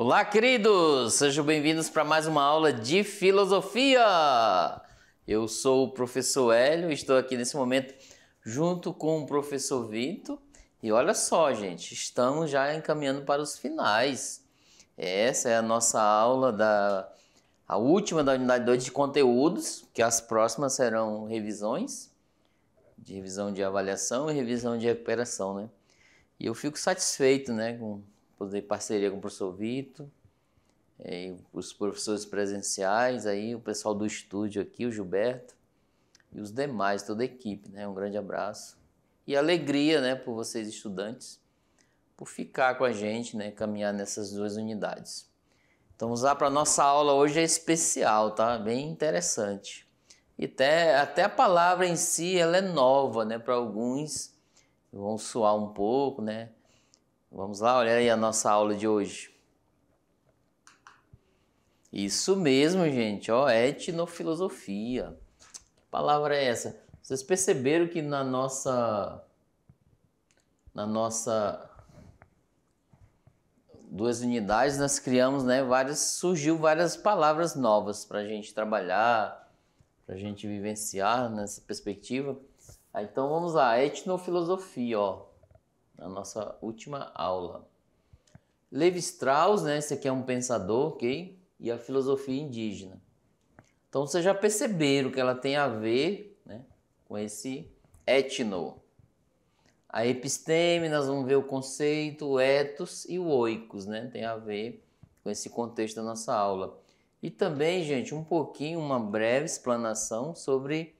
Olá, queridos! Sejam bem-vindos para mais uma aula de filosofia! Eu sou o professor Hélio, estou aqui nesse momento junto com o professor Vitor. E olha só, gente, estamos já encaminhando para os finais. Essa é a nossa aula a última da unidade 2 de conteúdos, que as próximas serão revisões, de revisão de avaliação e revisão de recuperação, né? E eu fico satisfeito, né, com poder parceria com o professor Vitor, os professores presenciais, aí, o pessoal do estúdio aqui, o Gilberto, e os demais, toda a equipe, né? Um grande abraço. E alegria, né, por vocês estudantes, por ficar com a gente, né, caminhar nessas duas unidades. Então, vamos lá para a nossa aula hoje é especial, tá? Bem interessante. E até a palavra em si, ela é nova, né, para alguns, vão suar um pouco, né? Vamos lá, olha aí a nossa aula de hoje. Isso mesmo, gente, ó, etnofilosofia. Que palavra é essa? Vocês perceberam que na nossa duas unidades nós criamos, né, surgiu várias palavras novas para a gente trabalhar, para a gente vivenciar nessa perspectiva. Então vamos lá, etnofilosofia, ó. Na nossa última aula. Levi-Strauss, né? Esse aqui é um pensador, ok? E a filosofia indígena. Então vocês já perceberam que ela tem a ver, né, com esse etno. A episteme, nós vamos ver o conceito, o ethos e o oikos, né? Tem a ver com esse contexto da nossa aula. E também, gente, uma breve explanação sobre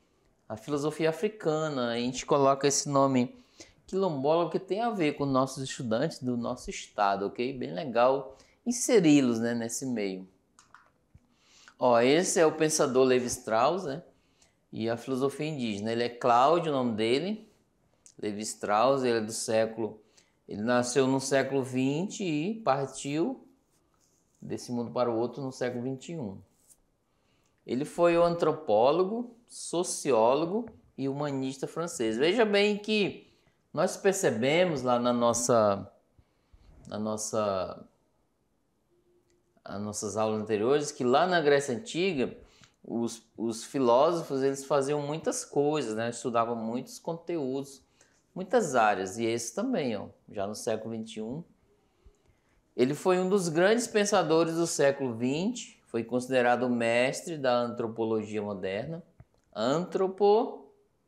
a filosofia africana. A gente coloca esse nome quilombola, que tem a ver com nossos estudantes do nosso estado, ok? Bem legal inseri-los, né, nesse meio. Ó, esse é o pensador Levi-Strauss, né? E a filosofia indígena. Ele é Cláudio, o nome dele. Levi-Strauss, ele nasceu no século XX e partiu desse mundo para o outro no século XXI. Ele foi o antropólogo, sociólogo e humanista francês. Veja bem que nós percebemos lá nas nossas aulas anteriores que lá na Grécia Antiga os filósofos eles faziam muitas coisas, né? Estudavam muitos conteúdos, muitas áreas, e esse também, ó, já no século XXI. Ele foi um dos grandes pensadores do século XX, foi considerado o mestre da antropologia moderna.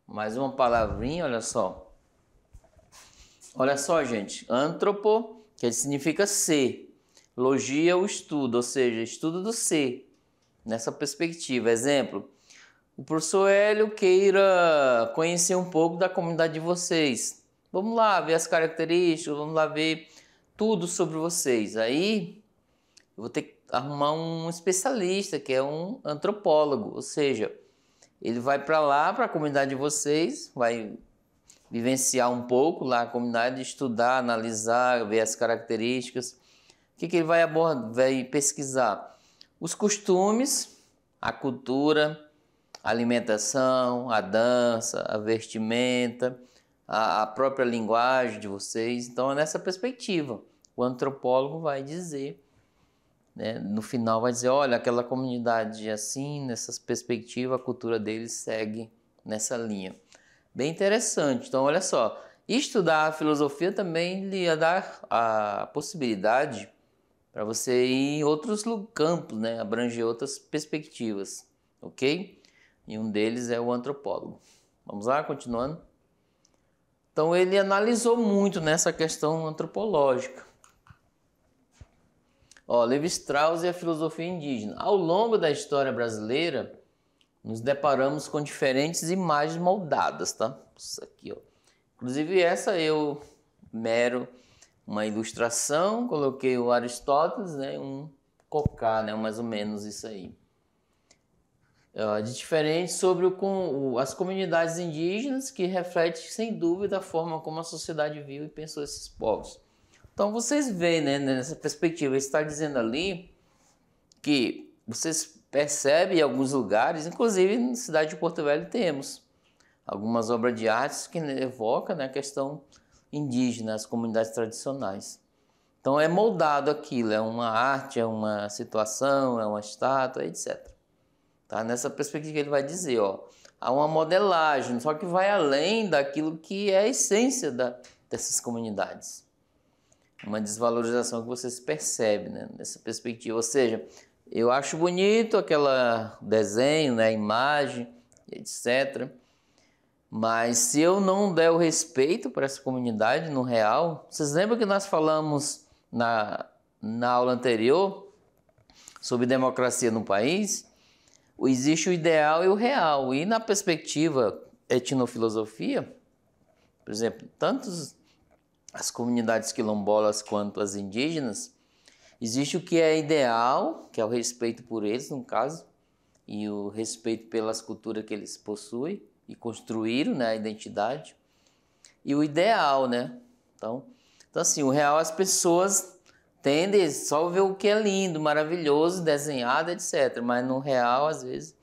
Mais uma palavrinha, olha só. Olha só, gente, antropo, que significa ser, logia o estudo, ou seja, estudo do ser, nessa perspectiva. Exemplo, o professor Hélio queira conhecer um pouco da comunidade de vocês. Vamos lá ver as características, vamos lá ver tudo sobre vocês. Aí eu vou ter que arrumar um especialista, que é um antropólogo, ou seja, ele vai para lá, para a comunidade de vocês, vai vivenciar um pouco lá a comunidade, estudar, analisar, ver as características. O que ele vai abordar, vai pesquisar? Os costumes, a cultura, a alimentação, a dança, a vestimenta, a própria linguagem de vocês. Então é nessa perspectiva. O antropólogo vai dizer, né, no final vai dizer, olha, aquela comunidade assim, nessas perspectivas, a cultura deles segue nessa linha. Bem interessante. Então, olha só, estudar a filosofia também lhe dá a possibilidade para você ir em outros campos, né? Abranger outras perspectivas, ok? E um deles é o antropólogo. Vamos lá, continuando. Então, ele analisou muito nessa questão antropológica. Ó, Levi-Strauss e a filosofia indígena. Ao longo da história brasileira, nos deparamos com diferentes imagens moldadas, tá? Isso aqui, ó. Inclusive essa eu uma ilustração, coloquei o Aristóteles, né? Um cocá, né? Mais ou menos isso aí. De diferente sobre as comunidades indígenas, que reflete sem dúvida a forma como a sociedade viu e pensou esses povos. Então vocês veem, né, nessa perspectiva, ele está dizendo ali que vocês percebem em alguns lugares, inclusive na cidade de Porto Velho temos algumas obras de arte que evocam, né, a questão indígena, as comunidades tradicionais. Então é moldado aquilo, é uma arte, é uma situação, é uma estátua, etc. Tá? Nessa perspectiva que ele vai dizer, ó, há uma modelagem, só que vai além daquilo que é a essência dessas comunidades. Uma desvalorização que você se percebe, né, nessa perspectiva. Ou seja, eu acho bonito aquele desenho, né, imagem, etc. Mas se eu não der o respeito para essa comunidade no real, vocês lembram que nós falamos na aula anterior sobre democracia no país? Existe o ideal e o real. E na perspectiva etnofilosofia, por exemplo, tanto as comunidades quilombolas quanto as indígenas, existe o que é ideal, que é o respeito por eles, no caso, e o respeito pelas culturas que eles possuem e construíram, né, a identidade, e o ideal, né? Então assim, o real as pessoas tendem só a ver o que é lindo, maravilhoso, desenhado, etc. Mas no real, às vezes,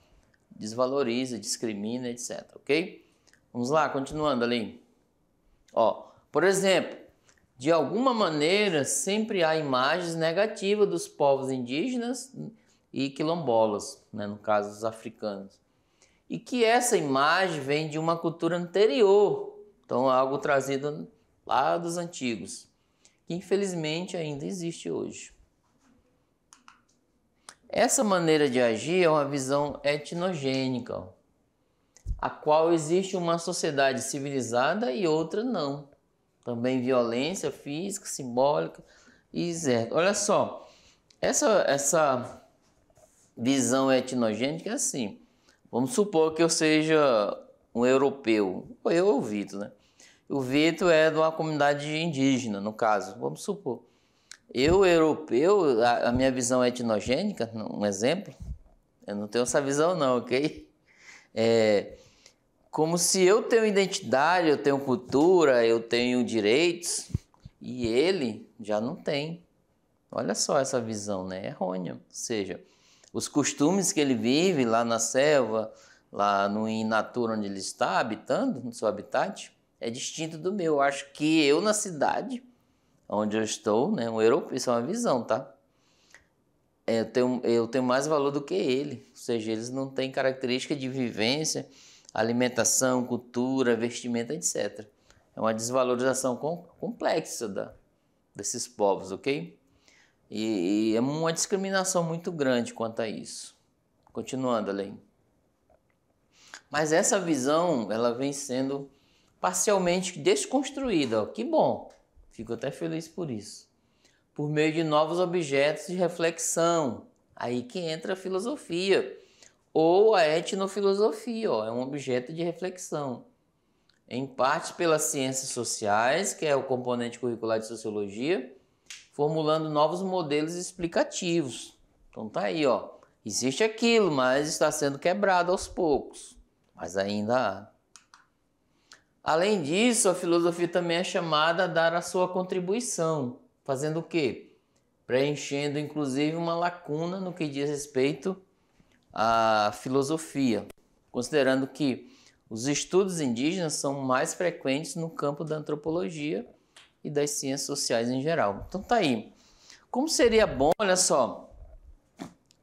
desvaloriza, discrimina, etc. Ok? Vamos lá, continuando ali. Ó, por exemplo, de alguma maneira, sempre há imagens negativas dos povos indígenas e quilombolas, né, no caso os africanos. E que essa imagem vem de uma cultura anterior, então algo trazido lá dos antigos, que infelizmente ainda existe hoje. Essa maneira de agir é uma visão etnogênica, a qual existe uma sociedade civilizada e outra não. Também violência física, simbólica e certo. Olha só, essa visão etnogênica é assim. Vamos supor que eu seja um europeu, ou eu ou o Vitor, né? O Vitor é de uma comunidade indígena, no caso, vamos supor. Eu, europeu, a minha visão etnogênica, um exemplo, eu não tenho essa visão não, ok? É como se eu tenho identidade, eu tenho cultura, eu tenho direitos, e ele já não tem. Olha só essa visão, né? Errônea. Ou seja, os costumes que ele vive lá na selva, lá no in natura onde ele está habitando, no seu habitat, é distinto do meu. Eu acho que eu na cidade onde eu estou, né, um europeu, isso é uma visão, tá? Eu tenho mais valor do que ele. Ou seja, eles não têm característica de vivência, alimentação, cultura, vestimenta, etc. É uma desvalorização complexa desses povos, ok? E é uma discriminação muito grande quanto a isso. Continuando além. Mas essa visão, ela vem sendo parcialmente desconstruída. Ó. Que bom, fico até feliz por isso. Por meio de novos objetos de reflexão. Aí que entra a filosofia. Ou a etnofilosofia, ó, é um objeto de reflexão. Em parte pelas ciências sociais, que é o componente curricular de sociologia, formulando novos modelos explicativos. Então tá aí, ó. Existe aquilo, mas está sendo quebrado aos poucos. Mas ainda há. Além disso, a filosofia também é chamada a dar a sua contribuição. Fazendo o quê? Preenchendo, inclusive, uma lacuna no que diz respeito à filosofia. Considerando que os estudos indígenas são mais frequentes no campo da antropologia e das ciências sociais em geral. Então tá aí. Como seria bom, olha só,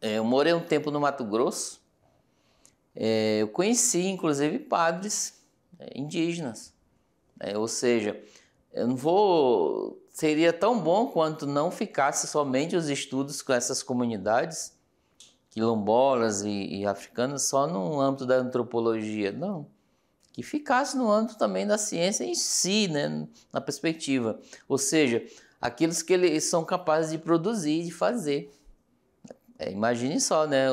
eu morei um tempo no Mato Grosso, eu conheci inclusive padres indígenas, ou seja, eu não vou, seria tão bom quanto não ficasse somente os estudos com essas comunidades quilombolas e africanas só no âmbito da antropologia, não. Que ficasse no âmbito também da ciência em si, né, na perspectiva. Ou seja, aqueles que eles são capazes de produzir, de fazer. Imagine só, né,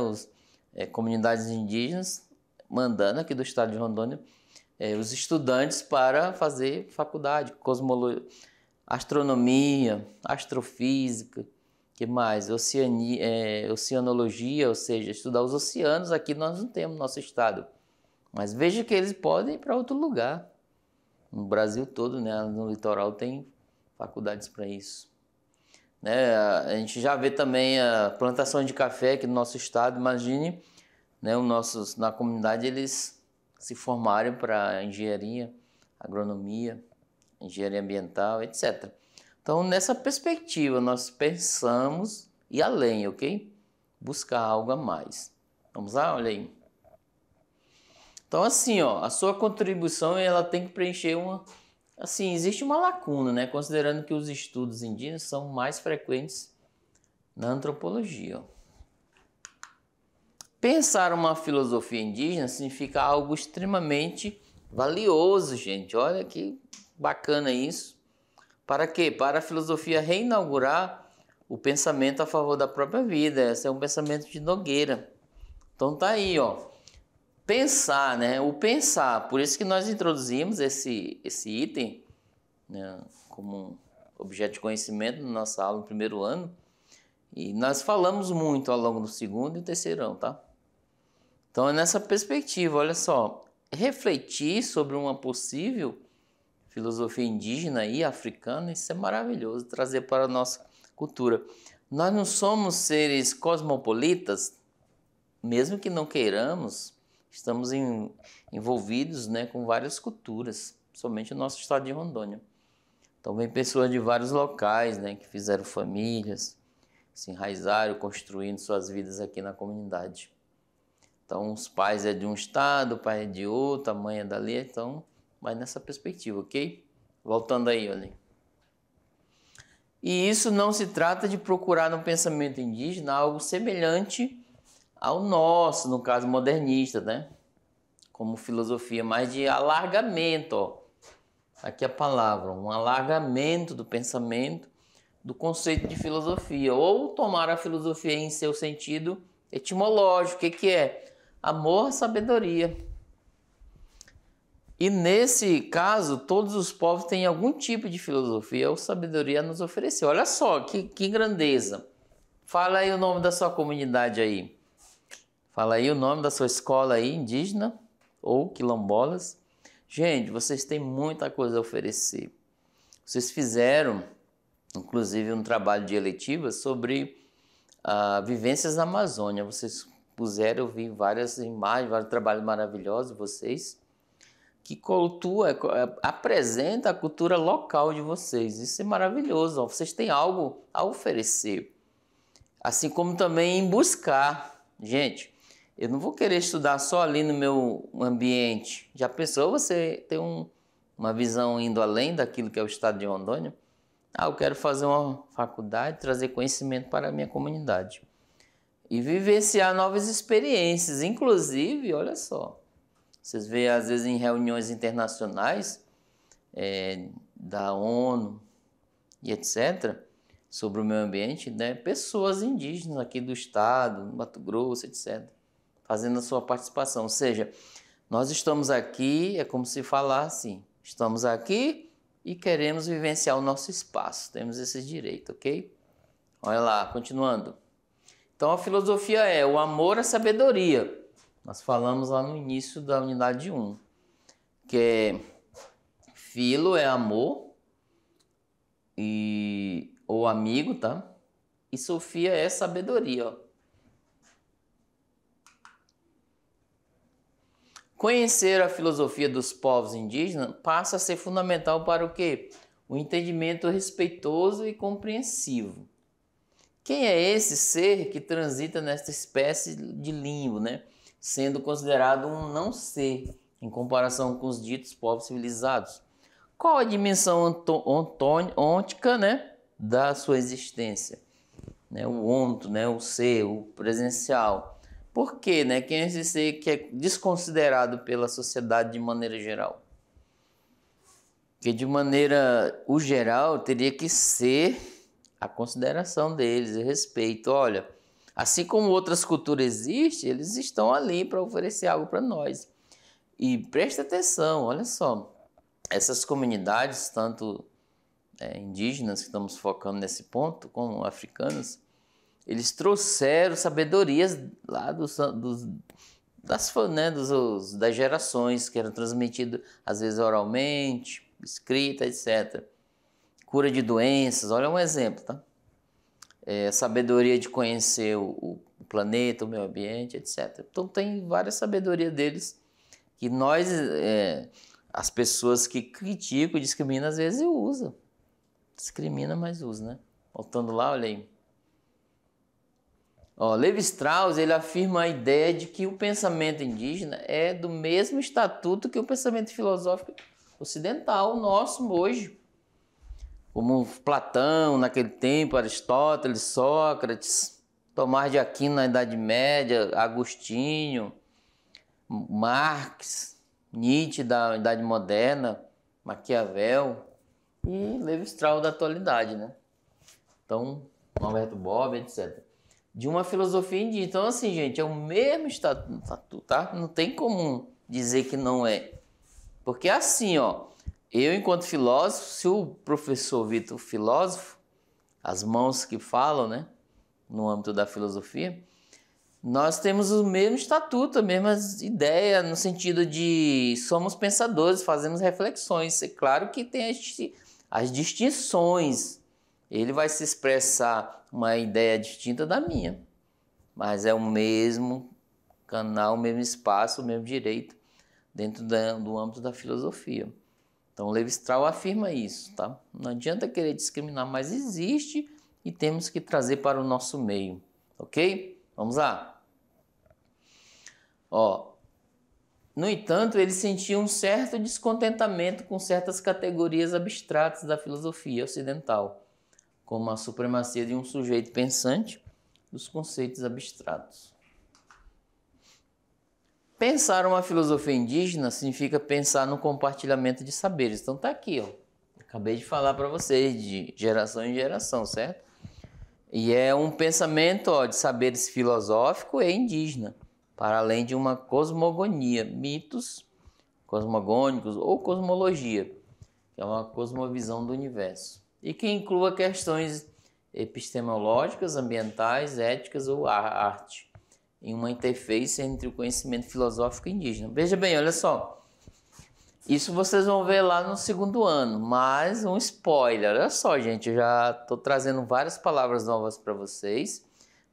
comunidades indígenas mandando aqui do estado de Rondônia os estudantes para fazer faculdade, astronomia, astrofísica, que mais? Oceanologia, ou seja, estudar os oceanos, aqui nós não temos no nosso estado. Mas veja que eles podem ir para outro lugar. No Brasil todo, né, no litoral, tem faculdades para isso. Né, a gente já vê também a plantação de café aqui no nosso estado. Imagine, né, na comunidade eles se formarem para engenharia, agronomia, engenharia ambiental, etc. Então, nessa perspectiva, nós pensamos e além, ok? Buscar algo a mais. Vamos lá? Olha aí. Então, assim, ó, a sua contribuição ela tem que preencher uma... Assim, existe uma lacuna, né? Considerando que os estudos indígenas são mais frequentes na antropologia. Pensar uma filosofia indígena significa algo extremamente valioso, gente. Olha que bacana isso. Para quê? Para a filosofia reinaugurar o pensamento a favor da própria vida. Esse é um pensamento de Nogueira. Então tá aí, ó. Pensar, né? O pensar. Por isso que nós introduzimos esse item, né, como objeto de conhecimento na nossa aula no primeiro ano. E nós falamos muito ao longo do segundo e terceirão, tá? Então é nessa perspectiva, olha só. Refletir sobre uma possível filosofia indígena e africana, isso é maravilhoso, trazer para a nossa cultura. Nós não somos seres cosmopolitas, mesmo que não queiramos, estamos envolvidos, né, com várias culturas, somente o nosso estado de Rondônia. Então vem pessoas de vários locais, né, que fizeram famílias, se enraizaram, construindo suas vidas aqui na comunidade. Então os pais é de um estado, o pai é de outro, a mãe é dali, então vai nessa perspectiva, ok? Voltando aí, olha. E isso não se trata de procurar no pensamento indígena algo semelhante ao nosso, no caso modernista, né? Como filosofia, mais de alargamento, ó. Aqui a palavra, um alargamento do pensamento, do conceito de filosofia, ou tomar a filosofia em seu sentido etimológico. O que é? Amor, sabedoria. E nesse caso, todos os povos têm algum tipo de filosofia ou sabedoria a nos oferecer. Olha só, que grandeza. Fala aí o nome da sua comunidade aí. Fala aí o nome da sua escola aí, indígena ou quilombolas. Gente, vocês têm muita coisa a oferecer. Vocês fizeram, inclusive, um trabalho de eletiva sobre vivências na Amazônia. Vocês puseram, eu vi várias imagens, vários trabalhos maravilhosos de vocês, que apresenta a cultura local de vocês. Isso é maravilhoso. Ó. Vocês têm algo a oferecer. Assim como também em buscar. Gente, eu não vou querer estudar só ali no meu ambiente. Já pensou você ter uma visão indo além daquilo que é o estado de Rondônia? Eu quero fazer uma faculdade, trazer conhecimento para a minha comunidade. E vivenciar novas experiências. Inclusive, olha só, vocês veem às vezes em reuniões internacionais da ONU e etc., sobre o meio ambiente, né? Pessoas indígenas aqui do estado, Mato Grosso, etc., fazendo a sua participação. Ou seja, nós estamos aqui, é como se falasse, estamos aqui e queremos vivenciar o nosso espaço. Temos esse direito, ok? Olha lá, continuando. Então a filosofia é o amor à sabedoria. Nós falamos lá no início da unidade 1, que é filo é amor, ou amigo, tá? E sofia é sabedoria, ó. Conhecer a filosofia dos povos indígenas passa a ser fundamental para o quê? O entendimento respeitoso e compreensivo. Quem é esse ser que transita nesta espécie de limbo, né? Sendo considerado um não ser em comparação com os ditos povos civilizados? Qual a dimensão ontônica, né, da sua existência? Né, o onto, né, o ser, o presencial. Por quê? Né? Quem é esse ser que é desconsiderado pela sociedade de maneira geral? Porque de maneira geral teria que ser a consideração deles, o respeito. Olha, assim como outras culturas existem, eles estão ali para oferecer algo para nós. E preste atenção, olha só, essas comunidades, tanto indígenas, que estamos focando nesse ponto, como africanas, eles trouxeram sabedorias lá das gerações, que eram transmitidas às vezes oralmente, escrita, etc. Cura de doenças, olha um exemplo, tá? Sabedoria de conhecer o planeta, o meio ambiente, etc. Então tem várias sabedorias deles que nós, as pessoas que criticam e discriminam, às vezes usam. Discrimina, mas usa, né? Voltando lá, olha aí. Ó, Levi-Strauss, ele afirma a ideia de que o pensamento indígena é do mesmo estatuto que o pensamento filosófico ocidental, nosso hoje. Como Platão, naquele tempo, Aristóteles, Sócrates, Tomás de Aquino na Idade Média, Agostinho, Marx, Nietzsche da Idade Moderna, Maquiavel e Levi-Strauss da atualidade, né? Então, Norberto Bobbio, etc. De uma filosofia indígena. Então, assim, gente, é o mesmo estatuto, tá? Não tem como dizer que não é. Porque assim, ó, eu enquanto filósofo, se o professor Vitor filósofo, as mãos que falam, né, no âmbito da filosofia, nós temos o mesmo estatuto, a mesma ideia, no sentido de somos pensadores, fazemos reflexões. É claro que tem as distinções. Ele vai se expressar uma ideia distinta da minha, mas é o mesmo canal, o mesmo espaço, o mesmo direito dentro do âmbito da filosofia. Então, Levi-Strauss afirma isso, tá? Não adianta querer discriminar, mas existe e temos que trazer para o nosso meio, ok? Vamos lá. Ó, no entanto, ele sentia um certo descontentamento com certas categorias abstratas da filosofia ocidental, como a supremacia de um sujeito pensante dos conceitos abstratos. Pensar uma filosofia indígena significa pensar no compartilhamento de saberes. Então tá aqui, ó. Acabei de falar para vocês de geração em geração, certo? E é um pensamento, ó, de saberes filosófico e indígena, para além de uma cosmogonia, mitos cosmogônicos ou cosmologia, que é uma cosmovisão do universo, e que inclua questões epistemológicas, ambientais, éticas ou arte, em uma interface entre o conhecimento filosófico e indígena. Veja bem, olha só. Isso vocês vão ver lá no segundo ano, mas um spoiler. Olha só, gente, eu já estou trazendo várias palavras novas para vocês.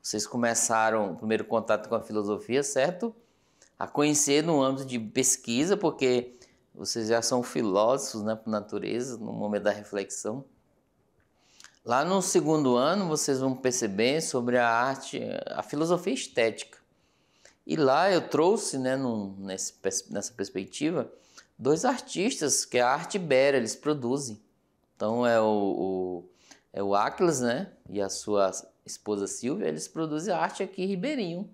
Vocês começaram o primeiro contato com a filosofia, certo? A conhecer no âmbito de pesquisa, porque vocês já são filósofos, né, por natureza, no momento da reflexão. Lá no segundo ano, vocês vão perceber sobre a arte, a filosofia estética. E lá eu trouxe, né, nessa perspectiva, dois artistas, que é a Arte Ibera, eles produzem. Então é o Atlas, né, e a sua esposa Silvia, eles produzem arte aqui em Ribeirinho,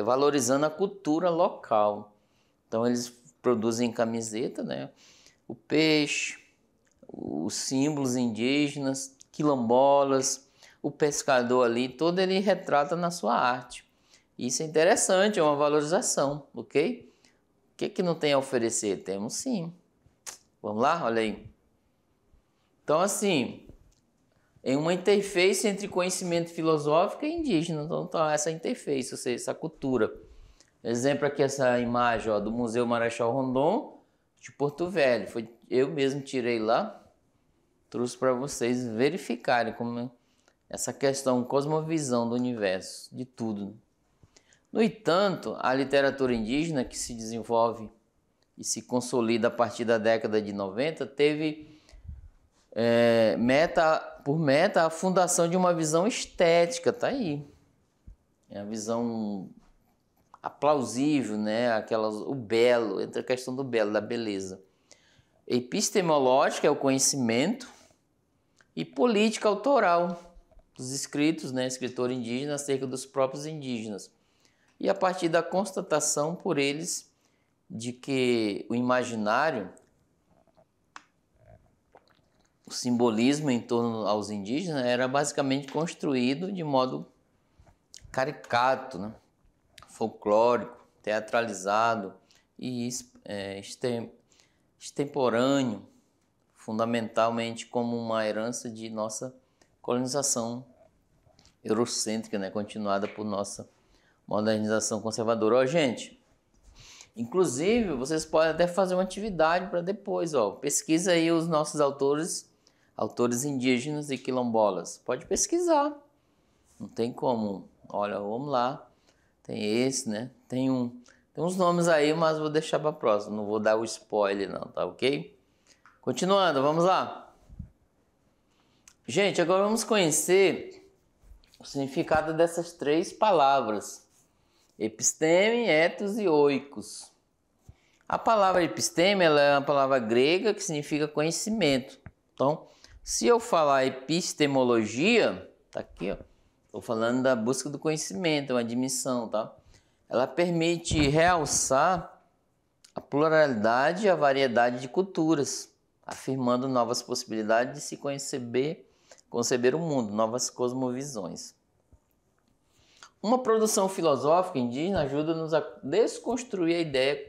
valorizando a cultura local. Então eles produzem camiseta, né, o peixe, os símbolos indígenas, quilombolas, o pescador ali, todo ele retrata na sua arte. Isso é interessante, é uma valorização, ok? O que não tem a oferecer? Temos sim. Vamos lá? Olha aí. Então, assim, em uma interface entre conhecimento filosófico e indígena. Então, tá essa interface, ou seja, essa cultura. Exemplo aqui, essa imagem, ó, do Museu Marechal Rondon, de Porto Velho. Foi, eu mesmo tirei lá, trouxe para vocês verificarem como essa questão, cosmovisão do universo, de tudo. No entanto, a literatura indígena que se desenvolve e se consolida a partir da década de 90 teve por meta a fundação de uma visão estética, tá aí. É a visão aplausível, né? O belo, entre a questão do belo, da beleza. Epistemológica é o conhecimento e política autoral dos escritos, né? Escritor indígena acerca dos próprios indígenas. E a partir da constatação por eles de que o imaginário, o simbolismo em torno aos indígenas era basicamente construído de modo caricato, né? Folclórico, teatralizado e extemporâneo, fundamentalmente como uma herança de nossa colonização eurocêntrica, né? Continuada por nossa modernização conservadora. Ó, gente, inclusive, vocês podem até fazer uma atividade para depois, ó. Pesquisa aí os nossos autores indígenas e quilombolas. Pode pesquisar. Não tem como. Olha, vamos lá. Tem esse, né? Tem uns nomes aí, mas vou deixar para próximo. Não vou dar o spoiler não, tá ok? Continuando, vamos lá. Gente, agora vamos conhecer o significado dessas três palavras: episteme, ethos e oikos. A palavra episteme, ela é uma palavra grega que significa conhecimento. Então, se eu falar epistemologia, tá aqui, ó. Estou falando da busca do conhecimento, é uma admissão, tá? Ela permite realçar a pluralidade e a variedade de culturas, afirmando novas possibilidades de se conceber o mundo, novas cosmovisões. Uma produção filosófica indígena ajuda-nos a desconstruir a ideia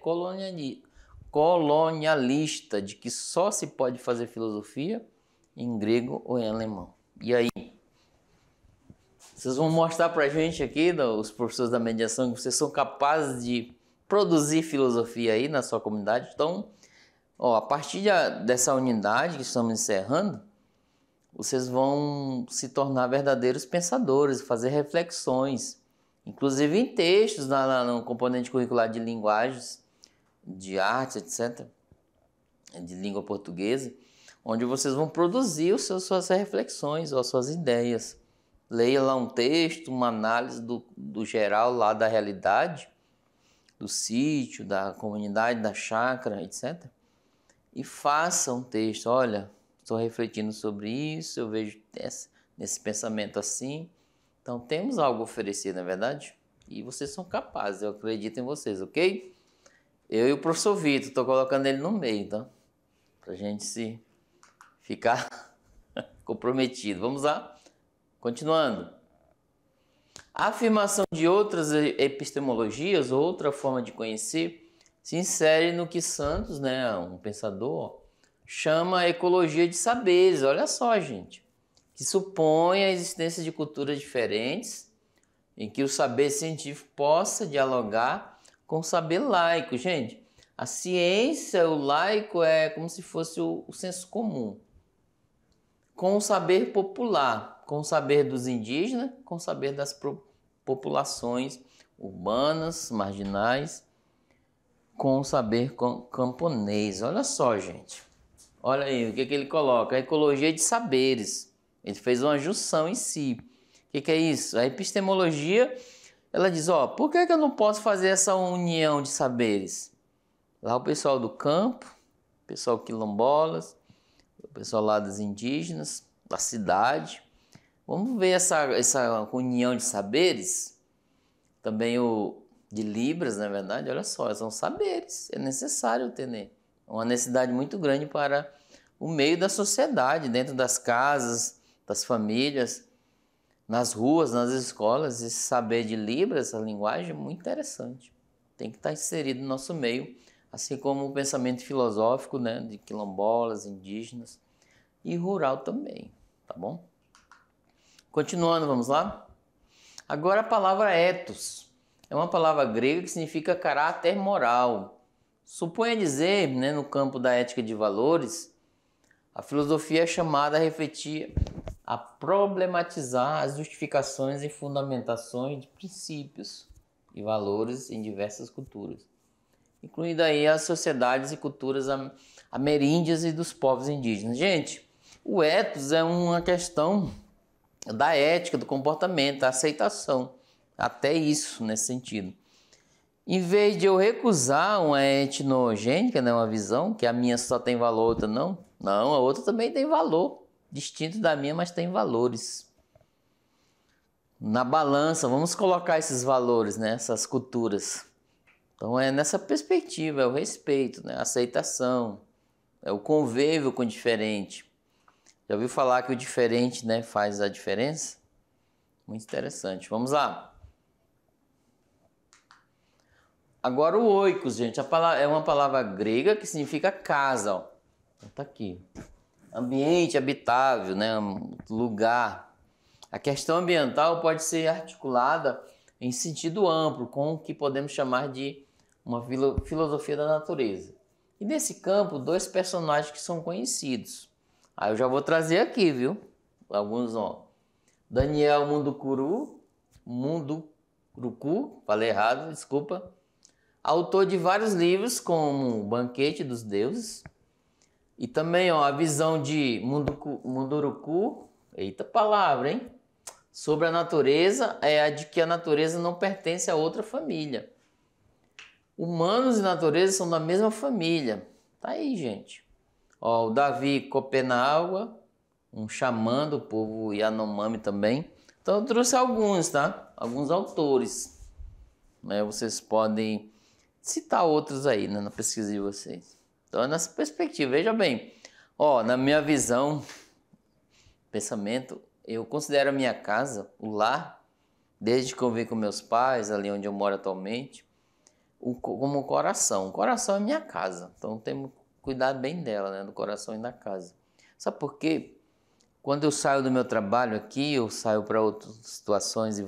colonialista de que só se pode fazer filosofia em grego ou em alemão. E aí? Vocês vão mostrar pra gente aqui, os professores da mediação, que vocês são capazes de produzir filosofia aí na sua comunidade. Então, a partir dessa unidade que estamos encerrando, vocês vão se tornar verdadeiros pensadores, fazer reflexões, inclusive em textos, no componente curricular de linguagens, de artes, etc., de língua portuguesa, onde vocês vão produzir suas reflexões ou suas ideias. Leia lá um texto, uma análise do geral lá da realidade, do sítio, da comunidade, da chácara, etc. E faça um texto. Olha, estou refletindo sobre isso, eu vejo nesse pensamento assim. Então temos algo a oferecer, não é verdade? E vocês são capazes, eu acredito em vocês, ok? Eu e o professor Vitor, estou colocando ele no meio, tá? Para a gente se ficar comprometido. Vamos lá? Continuando. A afirmação de outras epistemologias, outra forma de conhecer, se insere no que Santos, né, um pensador, chama ecologia de saberes. Olha só, gente, que supõe a existência de culturas diferentes, em que o saber científico possa dialogar com o saber laico. Gente, a ciência, o laico é como se fosse o senso comum, com o saber popular, com o saber dos indígenas, com o saber das populações urbanas, marginais, com o saber camponês. Olha só, gente. Olha aí, o que ele coloca? A ecologia de saberes. Ele fez uma junção em si. O que é isso? A epistemologia, ela diz, por que eu não posso fazer essa união de saberes? Lá o pessoal do campo, o pessoal quilombolas, o pessoal lá dos indígenas, da cidade. Vamos ver essa união de saberes. Também o de Libras, na verdade, olha só, são saberes. É necessário ter, né? Uma necessidade muito grande para o meio da sociedade, dentro das casas, das famílias, nas ruas, nas escolas. Esse saber de Libras, essa linguagem é muito interessante. Tem que estar inserido no nosso meio, assim como o pensamento filosófico, né, de quilombolas, indígenas e rural também, tá bom? Continuando, vamos lá? Agora a palavra ethos. É uma palavra grega que significa caráter moral. Supõe dizer, né, no campo da ética de valores, a filosofia é chamada a refletir, a problematizar as justificações e fundamentações de princípios e valores em diversas culturas, incluindo aí as sociedades e culturas ameríndias e dos povos indígenas. Gente, o ethos é uma questão da ética, do comportamento, da aceitação, até isso nesse sentido. Em vez de eu recusar uma etnogênica, né, uma visão, que a minha só tem valor, a outra não, a outra também tem valor, distinto da minha, mas tem valores. Na balança, vamos colocar esses valores, né, essas culturas. Então é nessa perspectiva, é o respeito, né, a aceitação, é o convívio com o diferente. Já ouviu falar que o diferente, né, faz a diferença? Muito interessante. Vamos lá. Agora o oikos, gente. É uma palavra grega que significa casa. Ó. Então, tá aqui. Ambiente habitável, né, lugar. A questão ambiental pode ser articulada em sentido amplo, com o que podemos chamar de uma filosofia da natureza. E nesse campo, dois personagens que são conhecidos. Aí eu já vou trazer aqui, viu? Alguns, Daniel Munduruku, falei errado, desculpa. Autor de vários livros, como Banquete dos Deuses. E também, a visão de Munduruku, Eita palavra, hein? Sobre a natureza é a de que a natureza não pertence a outra família. Humanos e natureza são da mesma família. Tá aí, gente. Ó, o Davi Copenágua, um xamã do povo Yanomami também. Então eu trouxe alguns, tá? Alguns autores. Né? Vocês podem citar outros aí, né, na pesquisa de vocês. Então é nessa perspectiva. Veja bem, ó, na minha visão, pensamento, eu considero a minha casa, o lar, desde que eu vim com meus pais, ali onde eu moro atualmente, como o coração. O coração é minha casa, então temos que cuidar bem dela, né, do coração e da casa. Sabe por quê? Quando eu saio do meu trabalho aqui, eu saio para outras situações e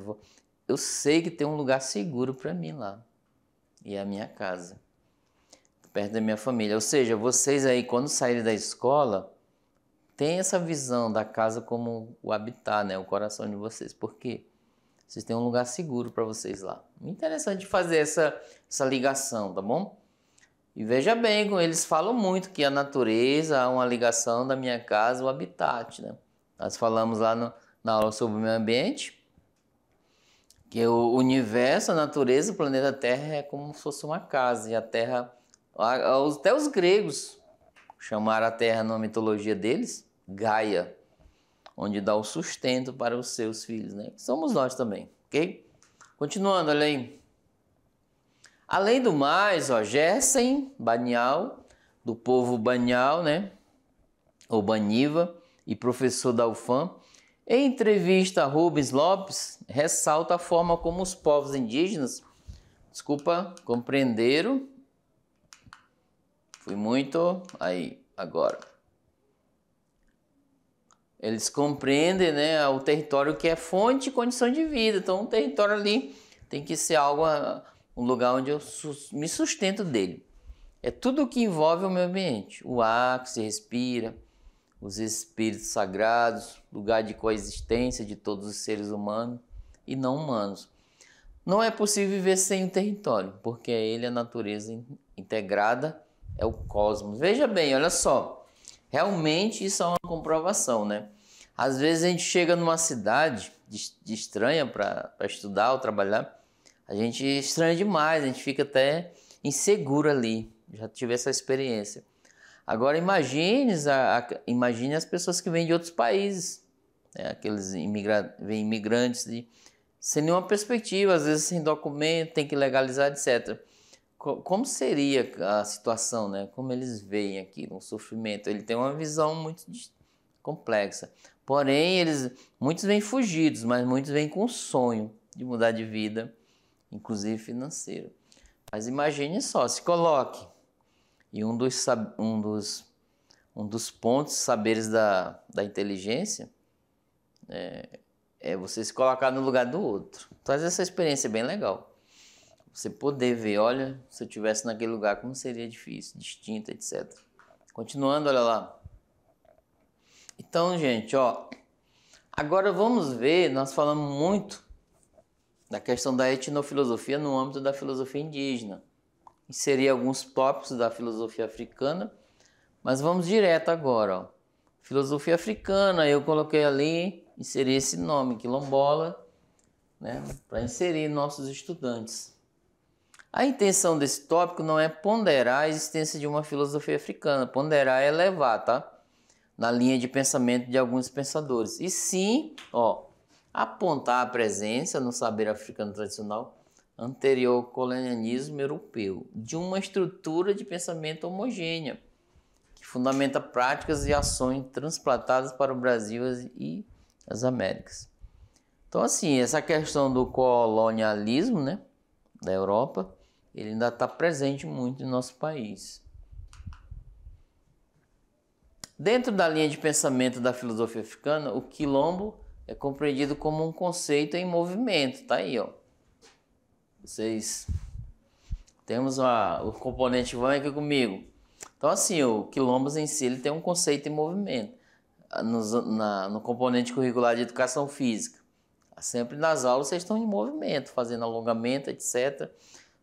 eu sei que tem um lugar seguro para mim lá, e é a minha casa, perto da minha família. Ou seja, vocês aí, quando saírem da escola, tem essa visão da casa como o habitat, né? O coração de vocês. Por quê? Vocês têm um lugar seguro para vocês lá. Interessante fazer essa ligação, tá bom? E veja bem, eles falam muito que a natureza é uma ligação da minha casa, o habitat, né? Nós falamos lá na aula sobre o meio ambiente, que o universo, a natureza, o planeta Terra é como se fosse uma casa. E a Terra, até os gregos chamaram a Terra na mitologia deles, Gaia, onde dá o sustento para os seus filhos, né? Somos nós também, ok? Continuando, olha aí. Além do mais, ó, Gerson Banial, do povo Banial, né? Ou Baniva, e professor da UFAM, em entrevista a Rubens Lopes, ressalta a forma como os povos indígenas, compreenderam. Fui muito aí, agora. Eles compreendem, né, o território que é fonte e condição de vida. Então, o território ali tem que ser algo, um lugar onde eu me sustento dele. É tudo o que envolve o meio ambiente. O ar que se respira, os espíritos sagrados, lugar de coexistência de todos os seres humanos e não humanos. Não é possível viver sem o território, porque é ele a natureza integrada, é o cosmos. Veja bem, olha só. Realmente isso é uma comprovação, né? Às vezes a gente chega numa cidade de estranha para estudar ou trabalhar, a gente estranha demais, a gente fica até inseguro ali. Já tive essa experiência. Agora imagine as pessoas que vêm de outros países, né? Aqueles imigrantes sem nenhuma perspectiva, às vezes sem documento, tem que legalizar, etc. Como seria a situação, né? Como eles veem aquilo, o sofrimento? Ele tem uma visão muito complexa. Porém, muitos vêm fugidos, mas muitos vêm com o sonho de mudar de vida, inclusive financeiro. Mas imagine só, se coloque. E um dos pontos, saberes da inteligência é você se colocar no lugar do outro. Traz essa experiência bem legal. Você poder ver, olha, se eu estivesse naquele lugar, como seria difícil, distinto, etc. Continuando, olha lá. Então, gente, ó, agora vamos ver, nós falamos muito da questão da etnofilosofia no âmbito da filosofia indígena. Inserir alguns tópicos da filosofia africana, mas vamos direto agora, ó. Filosofia africana, eu coloquei ali, inseri esse nome, quilombola, né, para inserir nossos estudantes. A intenção desse tópico não é ponderar a existência de uma filosofia africana. Ponderar é elevar, tá? Na linha de pensamento de alguns pensadores. E sim, ó, apontar a presença no saber africano tradicional anterior ao colonialismo europeu de uma estrutura de pensamento homogênea que fundamenta práticas e ações transplantadas para o Brasil e as Américas. Então, assim, essa questão do colonialismo, né, da Europa, ele ainda está presente muito no nosso país. Dentro da linha de pensamento da filosofia africana, o quilombo é compreendido como um conceito em movimento. Tá aí, ó. Vocês temos o componente, vão aqui comigo. Então, assim, o quilombos em si ele tem um conceito em movimento. No componente curricular de educação física. Sempre nas aulas vocês estão em movimento, fazendo alongamento, etc.,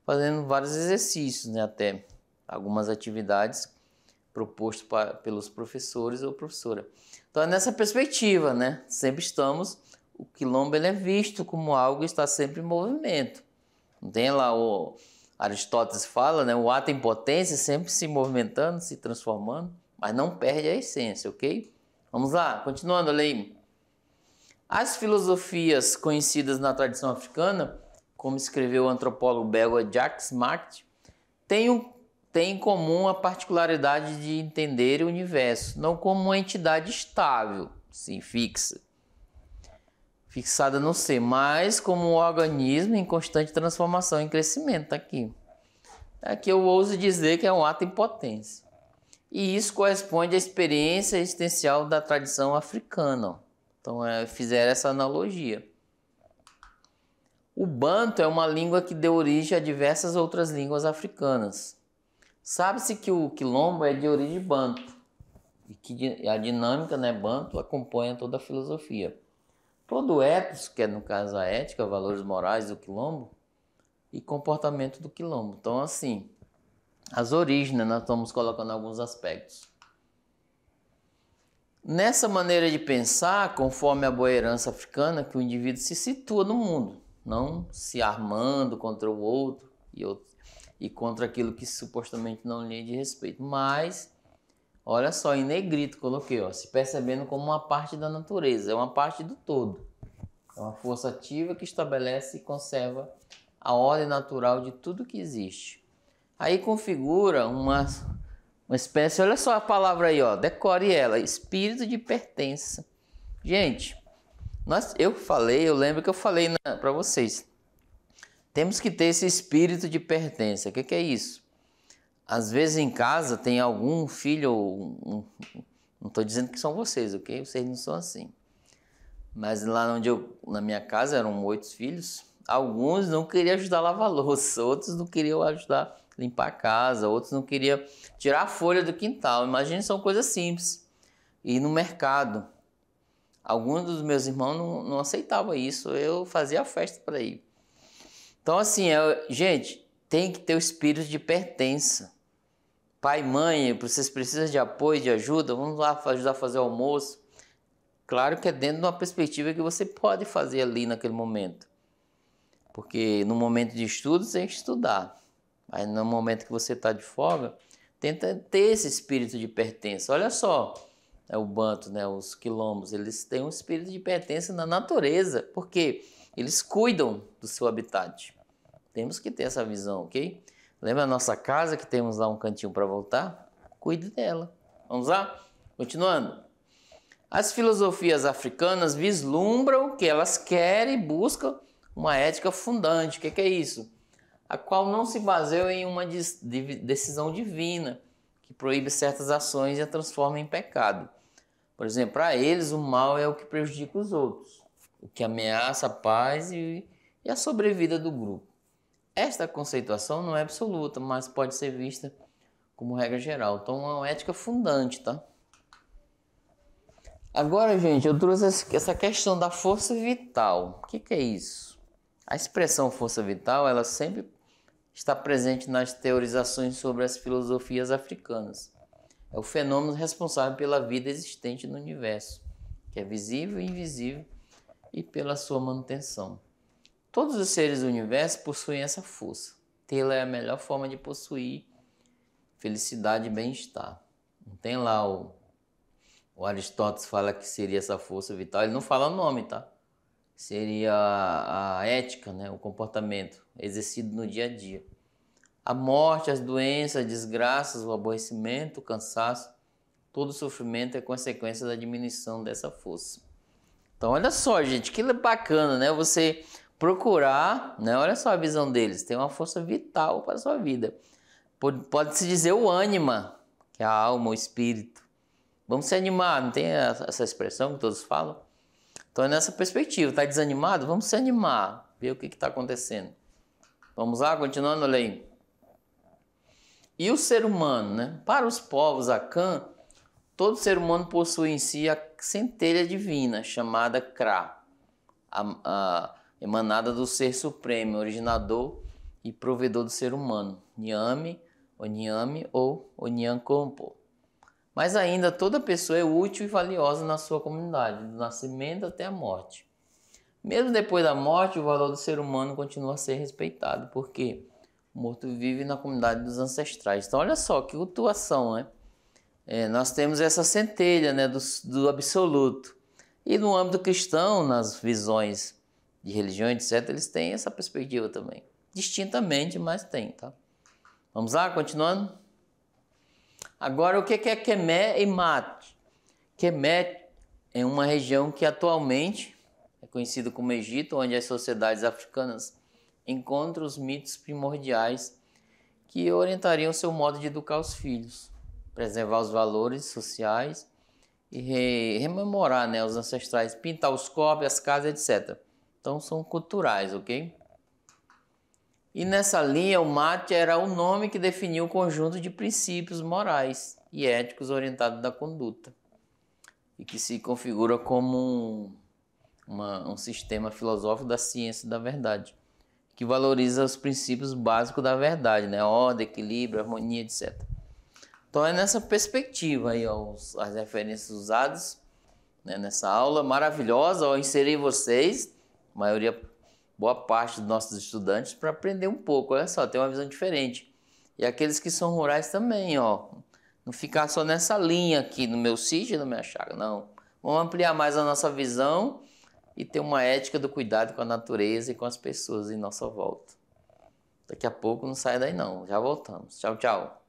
fazendo vários exercícios, né? Até algumas atividades proposto pelos professores ou professora. Então é nessa perspectiva, né? Sempre o quilombo ele é visto como algo que está sempre em movimento. Não tem lá o Aristóteles fala, né? O ato em potência sempre se movimentando, se transformando, mas não perde a essência, ok? Vamos lá, continuando a lei. As filosofias conhecidas na tradição africana, como escreveu o antropólogo belga Jacques Maritain, têm em comum a particularidade de entender o universo não como uma entidade estável, sim, fixada no ser, mas como um organismo em constante transformação e crescimento. Aqui eu ouso dizer que é um ato em potência. E isso corresponde à experiência existencial da tradição africana. Então, fizeram essa analogia. O Banto é uma língua que deu origem a diversas outras línguas africanas. Sabe-se que o quilombo é de origem Banto e que a dinâmica, né, Banto acompanha toda a filosofia. Todo ethos, que é no caso a ética, valores morais do quilombo e comportamento do quilombo. Então, assim, as origens, né, nós estamos colocando alguns aspectos. Nessa maneira de pensar, conforme a boa herança africana, que o indivíduo se situa no mundo, não se armando contra o outro e contra aquilo que supostamente não lhe é de respeito. Mas, olha só, em negrito coloquei, ó, se percebendo como uma parte da natureza, é uma parte do todo. É uma força ativa que estabelece e conserva a ordem natural de tudo que existe. Aí configura uma espécie, olha só a palavra aí, ó, decore ela, espírito de pertença. Gente, eu lembro que eu falei para vocês, temos que ter esse espírito de pertença. O que é isso? Às vezes em casa tem algum filho, não estou dizendo que são vocês, ok? Vocês não são assim. Mas lá na minha casa eram 8 filhos, alguns não queriam ajudar a lavar louça, outros não queriam ajudar a limpar a casa, outros não queriam tirar a folha do quintal. Imagina, são coisas simples. E no mercado, alguns dos meus irmãos não aceitavam isso, eu fazia a festa para ir. Então assim, gente, tem que ter o espírito de pertença. Pai, mãe, vocês precisam de apoio, de ajuda, vamos lá ajudar a fazer o almoço. Claro que é dentro de uma perspectiva que você pode fazer ali naquele momento. Porque no momento de estudo, você tem que estudar. Aí no momento que você está de folga, tenta ter esse espírito de pertença. Olha só, o Banto, né, os quilombos, eles têm um espírito de pertença na natureza, porque eles cuidam do seu habitat. Temos que ter essa visão, ok? Lembra a nossa casa que temos lá um cantinho para voltar? Cuide dela. Vamos lá? Continuando. As filosofias africanas vislumbram que elas querem e buscam uma ética fundante. O que é isso? A qual não se baseia em uma decisão divina que proíbe certas ações e a transforma em pecado. Por exemplo, para eles o mal é o que prejudica os outros, o que ameaça a paz e a sobrevida do grupo. Esta conceituação não é absoluta, mas pode ser vista como regra geral. Então é uma ética fundante, tá? Agora, gente, eu trouxe essa questão da força vital. O que é isso? A expressão força vital, ela sempre está presente nas teorizações sobre as filosofias africanas. É o fenômeno responsável pela vida existente no universo, que é visível e invisível, e pela sua manutenção. Todos os seres do universo possuem essa força. Tê-la é a melhor forma de possuir felicidade e bem-estar. Não tem lá o Aristóteles fala que seria essa força vital, ele não fala o nome, tá? Seria a ética, né? O comportamento exercido no dia a dia. A morte, as doenças, as desgraças, o aborrecimento, o cansaço, todo sofrimento é consequência da diminuição dessa força. Então olha só, gente, que bacana, né? Você procurar, né? Olha só a visão deles, tem uma força vital para a sua vida. Pode-se dizer o ânima, que é a alma, o espírito. Vamos se animar, não tem essa expressão que todos falam? Então é nessa perspectiva, está desanimado? Vamos se animar, ver o que está acontecendo. Vamos lá, continuando a lei. E o ser humano, né? Para os povos Akan, todo ser humano possui em si a centelha divina, chamada Kra, a emanada do Ser Supremo, originador e provedor do ser humano, Nyame, Onyame ou Onyankompo. Mas ainda toda pessoa é útil e valiosa na sua comunidade, do nascimento até a morte. Mesmo depois da morte, o valor do ser humano continua a ser respeitado, porque o morto vive na comunidade dos ancestrais. Então olha só que cultuação, né? Nós temos essa centelha, né, do absoluto. E no âmbito cristão, nas visões de religião, etc., eles têm essa perspectiva também. Distintamente, mas tem, tá? Vamos lá, continuando? Agora, o que é Kemet e Mat? Kemet é uma região que atualmente é conhecida como Egito, onde as sociedades africanas encontram os mitos primordiais que orientariam seu modo de educar os filhos, preservar os valores sociais e rememorar, né, os ancestrais, pintar os corpos, as casas, etc. Então são culturais, ok? E nessa linha, o Mat era o nome que definia o conjunto de princípios morais e éticos orientados da conduta e que se configura como um sistema filosófico da ciência da verdade, que valoriza os princípios básicos da verdade, né? Ordem, equilíbrio, harmonia, etc. Então é nessa perspectiva aí, ó, as referências usadas, né, nessa aula maravilhosa, ao inserir vocês, boa parte dos nossos estudantes, para aprender um pouco. Olha só, tem uma visão diferente. E aqueles que são rurais também, ó, não ficar só nessa linha aqui, no meu sítio e na minha chácara, não. Vamos ampliar mais a nossa visão e ter uma ética do cuidado com a natureza e com as pessoas em nossa volta. Daqui a pouco não sai daí não, já voltamos. Tchau, tchau.